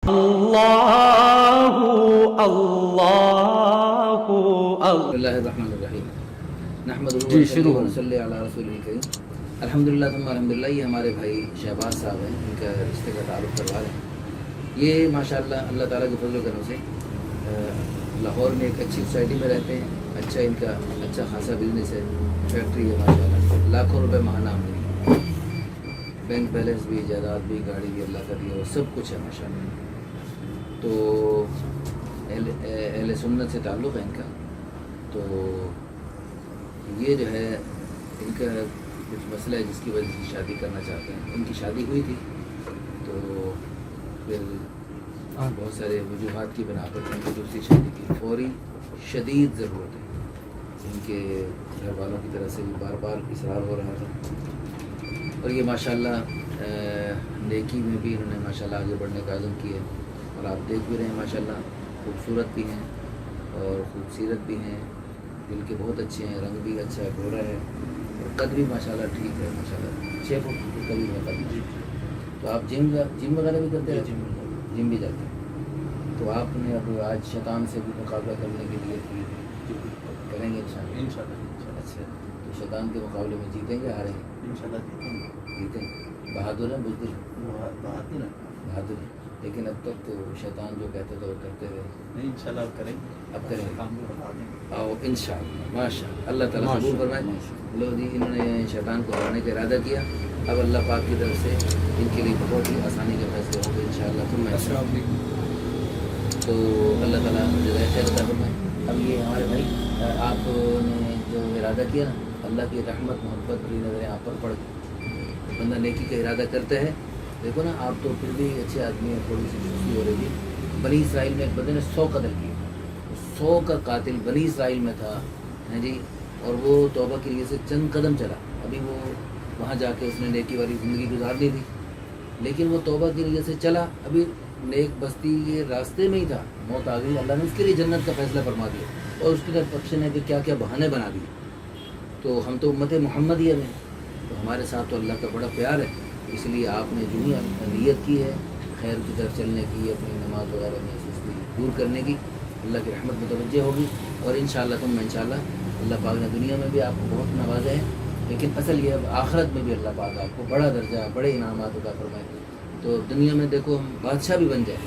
اللہ اللہ اللہ الرحمن الرحیم نحمدہ جی شروع ونصلی علی رسول الکریم الحمدللہ ثم الحمدللہ. یہ ہمارے بھائی شہباز صاحب ہیں، ان کا رشتے کا تعارف کروا رہے ہیں. یہ ماشاءاللہ اللہ تعالیٰ کے فضل و کرم سے لاہور میں ایک اچھی سوسائٹی میں رہتے ہیں. ان کا اچھا خاصا بزنس ہے، فیکٹری ہے ماشاءاللہ، لاکھوں روپے ماہانہ آمدنی، بینک بیلنس بھی، جائیداد بھی، گاڑی بھی اللہ کا دیا وہ سب کچھ ہے ماشاءاللہ. تو اہل سنت سے تعلق ہے ان کا. تو یہ جو ہے ان کا کچھ مسئلہ ہے جس کی وجہ سے شادی کرنا چاہتے ہیں. ان کی شادی ہوئی تھی تو پھر بہت سارے وجوہات کی بنا پر ان کی دوسری شادی کی فوری شدید ضرورت ہے. ان کے گھر والوں کی طرف سے بھی بار بار اصرار ہو رہا تھا، اور یہ ماشاءاللہ نیکی میں بھی انہوں نے ماشاءاللہ آگے بڑھنے کا عزم کیا. اور آپ دیکھ بھی رہے ہیں ماشاءاللہ خوبصورت بھی ہیں اور خوبصیرت بھی ہیں، دل کے بہت اچھے ہیں، رنگ بھی اچھا ہے، گورا ہے، اور قد بھی ماشاءاللہ ٹھیک ہے ماشاءاللہ 6 فٹ کی قد ہے قد. تو آپ جم وغیرہ بھی کرتے ہیں؟ جم بھی جاتے ہیں. تو آپ نے اب آج شیطان سے بھی مقابلہ کرنے کے لیے کریں گے انشاءاللہ. اچھا، تو شیطان کے مقابلے میں جیتیں گے ہاریں گے؟ انشاءاللہ جیتیں گے. بہادر ہیں بزدل؟ بہادر ہیں، لیکن اب تک تو شیطان جو کہتے تھے وہ کرتے رہے. نہیں انشاءاللہ اب کریں گے، اب کریں گے. کام بھی بتا دیں گے. آؤ انشاءاللہ ماشاءاللہ. اللہ تعالیٰ قبول فرمائے. لو جی انہوں نے شیطان کو ہرانے کا ارادہ کیا. اب اللہ پاک کی طرف سے ان کے لیے بہت ہی آسانی کے فیصلے ہوں گے انشاءاللہ. السلام علیکم. تو اللہ تعالیٰ جزائے خیر عطا فرمائے. اب یہ ہمارے بھائی آپ نے جو ارادہ کیا نا، اللہ کی رحمت محبت بری نظریں آپ پر پڑ گئی. بندہ نیکی کا ارادہ کرتا ہے. دیکھو نا، آپ تو پھر بھی اچھے آدمی ہیں، تھوڑی سی سستی ہو رہی تھی. بنی اسرائیل میں ایک بندے نے 100 قتل کیے. 100 کا قاتل بنی اسرائیل میں تھا جی. اور وہ توبہ کے لیے سے چند قدم چلا. ابھی وہ وہاں جا کے اس نے نیکی والی زندگی گزار لی تھی، لیکن وہ توبہ کے لیے سے چلا. ابھی نیک بستی کے راستے میں ہی تھا، موت آ گئی. اللہ نے اس کے لیے جنت کا فیصلہ فرما دیا، اور اس کی طرف بخشنے کے کیا کیا بہانے بنا دیے. تو ہم تو امت محمدیہ میں، تو ہمارے ساتھ تو اللہ کا بڑا پیار ہے. اس لیے آپ نے جو ہی نیت کی ہے خیر کی طرف چلنے کی، اپنی نماز وغیرہ میں سستی دور کرنے کی، اللہ کی رحمت متوجہ ہوگی. اور انشاءاللہ انشاءاللہ اللہ پاک نے دنیا میں بھی آپ کو بہت نوازا ہے، لیکن اصل یہ اب آخرت میں بھی اللہ پاک آپ کو بڑا درجہ، بڑے انعامات عطا فرمائے. تو دنیا میں دیکھو ہم بادشاہ بھی بن جائیں،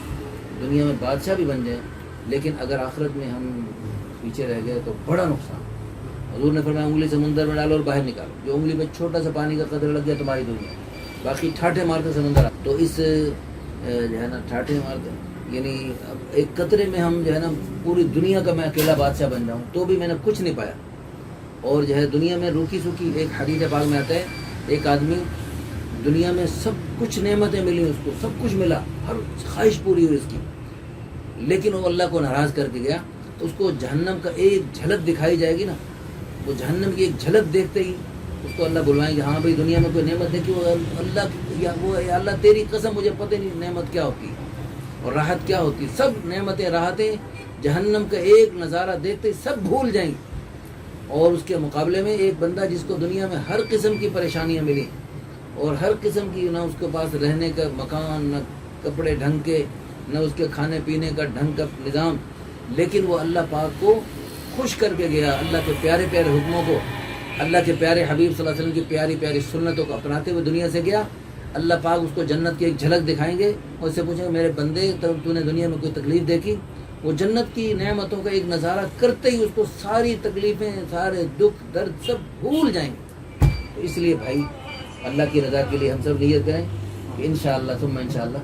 دنیا میں بادشاہ بھی بن جائیں، لیکن اگر آخرت میں ہم پیچھے رہ گئے تو بڑا نقصان. حضور نے فرمایا انگلی سمندر میں ڈالو اور باہر نکالو. جو انگلی میں چھوٹا سا پانی کا قطرہ لگ گیا تمہاری دنیا، باقی ٹھاٹھے مارتے سمندر. تو اس جو ہے نا ٹھاٹھے مارتے، یعنی اب ایک قطرے میں ہم جو ہے نا پوری دنیا کا میں اکیلا بادشاہ بن جاؤں تو بھی میں نے کچھ نہیں پایا. اور جو ہے دنیا میں روکی سوکھی، ایک حدیث پاک میں آتا ہے ایک آدمی دنیا میں سب کچھ نعمتیں ملی اس کو، سب کچھ ملا، ہر خواہش پوری ہوئی اس کی، لیکن وہ اللہ کو ناراض کر کے گیا. تو اس کو جہنم کا ایک جھلک دکھائی جائے گی نا، وہ جہنم کی ایک جھلک دیکھتے ہی اس کو اللہ بلوائیں گے. ہاں بھائی دنیا میں کوئی نعمت دیکھی، وہ اللہ تیری قسم مجھے پتہ نہیں نعمت کیا ہوتی اور راحت کیا ہوتی. سب نعمتیں راحتیں جہنم کا ایک نظارہ دیکھتے ہی سب بھول جائیں گے. اور اس کے مقابلے میں ایک بندہ جس کو دنیا میں ہر قسم کی پریشانیاں ملی، اور ہر قسم کی، نہ اس کے پاس رہنے کا مکان، نہ کپڑے ڈھنگ کے، نہ اس کے کھانے پینے کا ڈھنگ کا نظام، لیکن وہ اللہ پاک کو خوش کر کے گیا. اللہ کے پیارے پیارے حکموں کو، اللہ کے پیارے حبیب صلی اللہ علیہ وسلم کی پیاری پیاری سنتوں کو اپناتے ہوئے دنیا سے گیا. اللہ پاک اس کو جنت کی ایک جھلک دکھائیں گے اور اس سے پوچھیں گے میرے بندے تو نے دنیا میں کوئی تکلیف دیکھی؟ وہ جنت کی نعمتوں کا ایک نظارہ کرتے ہی اس کو ساری تکلیفیں، سارے دکھ درد سب بھول جائیں گے. تو اس لیے بھائی اللہ کی رضا کے لیے ہم سب نیت کریں کہ انشاءاللہ ثم انشاءاللہ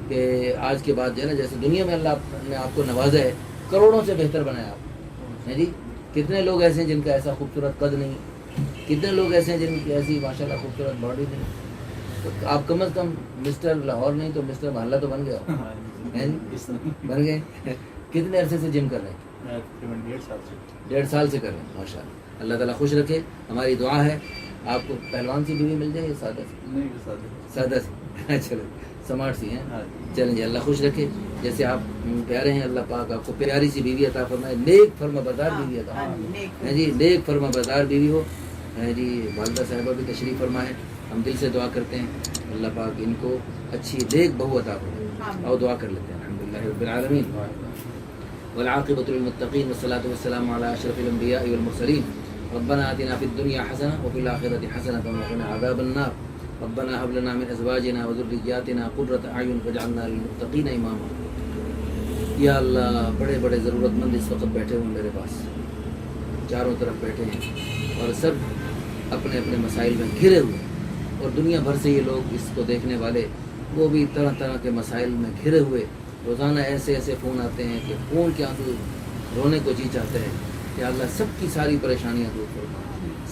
کہ آج کے بعد جو ہے نا، جیسے دنیا میں اللہ نے آپ کو نوازا ہے، کروڑوں سے بہتر بنایا آپ جی. کتنے لوگ ایسے ہیں جن کا ایسا خوبصورت قد نہیں، کتنے لوگ ایسے ہیں جن کی ایسی ماشاءاللہ خوبصورت باڈی نہیں. تو آپ کم از کم مسٹر لاہور نہیں تو مسٹر محلہ تو بن گیا ہو. بن گئے. کتنے عرصے سے جم کر رہے ہیں؟ 1.5 سال سے کر رہے ہیں. ماشاء اللہ، اللہ تعالیٰ خوش رکھے. ہماری دعا ہے آپ کو پہلوان سی بیوی مل جائے یا سادہ سی؟ سادہ سی. چلو سمارٹ سی ہیں. چلیں جی، اللہ خوش رکھے. جیسے آپ پیارے ہیں، اللہ پاک آپ کو پیاری سی بیوی عطا فرمائے، نیک فرما بردار بیوی عطا فرمائے جی. نیک فرما بردار بیوی ہو جی. والدہ صاحبہ بھی تشریف فرمائے. ہم دل سے دعا کرتے ہیں اللہ پاک ان کو اچھی نیک بہو عطا فرمائے. اور دعا کر لیتے ہیں. الحمدللہ رب العالمین والعاقبۃ للمتقین والصلاۃ والسلام علی اشرف الانبیاء والمرسلین. ربنا آتنا فی الدنیا حسنہ وفی الآخرۃ حسنۃ وقنا عذاب النار. ربنا هب لنا من ازواجنا وذرياتنا قرۃ اعین واجعلنا للمتقین اماما. یا اللہ بڑے بڑے ضرورت مند اس وقت بیٹھے ہوئے میرے پاس چاروں طرف بیٹھے ہیں اور سب اپنے اپنے مسائل میں گھرے ہوئے ہیں، اور دنیا بھر سے یہ لوگ اس کو دیکھنے والے وہ بھی طرح طرح کے مسائل میں گھرے ہوئے. روزانہ ایسے ایسے فون آتے ہیں کہ فون کے آنسو رونے کو جی چاہتے ہیں. یا اللہ سب کی ساری پریشانیاں دور فرما،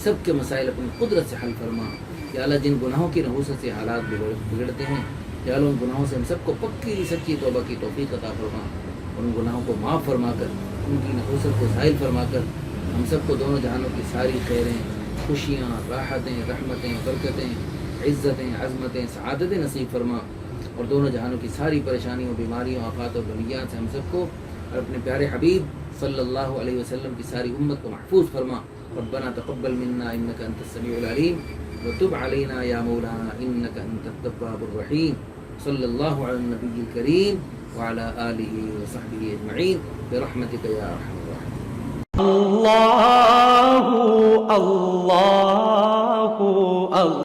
سب کے مسائل اپنی قدرت سے حل فرما. یا اللہ جن گناہوں کی نحوست سے حالات بگڑتے ہیں، یا اللہ ان گناہوں سے ہم سب کو پکی سچی توبہ کی توفیق عطا فرما، اور ان گناہوں کو معاف فرما کر ان کی نحوست کو زائل فرما کر ہم سب کو دونوں جہانوں کی ساری خیریں، خوشیاں، راحتیں، رحمتیں، برکتیں، عزتیں، عظمتیں، سعادتیں نصیب فرما، اور دونوں جہانوں کی ساری پریشانیوں، بیماریوں، آفات اور بلیات سے ہم سب کو اور اپنے پیارے حبیب صلی اللہ علیہ وسلم کی ساری امت کو محفوظ فرما. ربنا تقبل منا انك انت السميع العليم وتب علينا يا مولانا انك انت التواب الرحيم. صلی اللہ علی النبی الکریم وعلى آلہ وصحبہ اجمعین برحمتک یا ارحم الراحمین. اللہ اللہ